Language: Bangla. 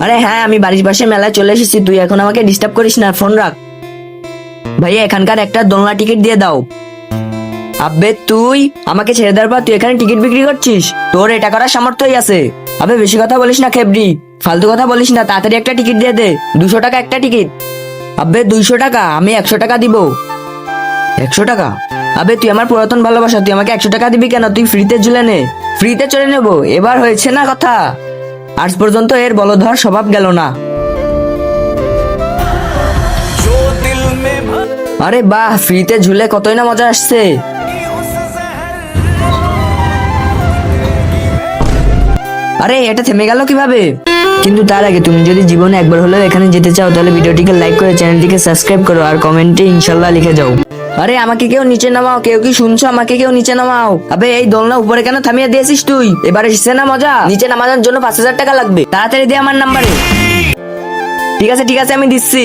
আরে হ্যাঁ, আমি বাড়ির পাশে মেলায় চলে এসেছি, তুই এখন আমাকে ডিস্টার্ব করিস না, ফোন রাখ। ভাইয়া এখানকার একটা দোলনা টিকিট দিয়ে দাও। আবে তুই আমাকে ছেড়ে দেওয়ার পর তুই এখানে টিকিট বিক্রি করছিস? তোর এটা করার সামর্থ্যই আছে? আবে বেশি কথা বলিস না খেবড়ি, ফালতু কথা বলিস না, তাড়াতাড়ি একটা টিকিট দিয়ে দে। 200 টাকা একটা টিকিট। আবে 200 টাকা? আমি 100 টাকা দিব। 100 টাকা? আবে তুই আমার পুরাতন ভালোবাসা, তুই আমাকে 100 টাকা দিবি কেন? তুই ফ্রিতে ঝুলে নে। ফ্রিতে চলে নেবো, এবার হয়েছে না কথা? আজ পর্যন্ত এর বলধর স্বভাব গেল না। আরে বাহ, ফ্রিতে ঝুলে কতই না মজা আসছে। আরে এটা থেমে গেল কিভাবে? কিন্তু তার আগে তুমি যদি জীবনে একবার হলেও এখানে যেতে চাও তাহলে ভিডিওটিকে লাইক করে চ্যানেলটিকে সাবস্ক্রাইব করো আর কমেন্টে ইনশাল্লাহ লিখে যাও। আরে আমাকে কেউ নিচে নামাও, কেউ কি শুনছো? আমাকে কেউ নিচে নামাও। আবে এই দোলনা উপরে কেন থামিয়ে দিয়েছিস তুই? এবারে এসেছে না মজা? নিচে নামানোর জন্য 5000 টাকা লাগবে, তাড়াতাড়ি দে আমার নাম্বারে। ঠিক আছে ঠিক আছে, আমি দিচ্ছি।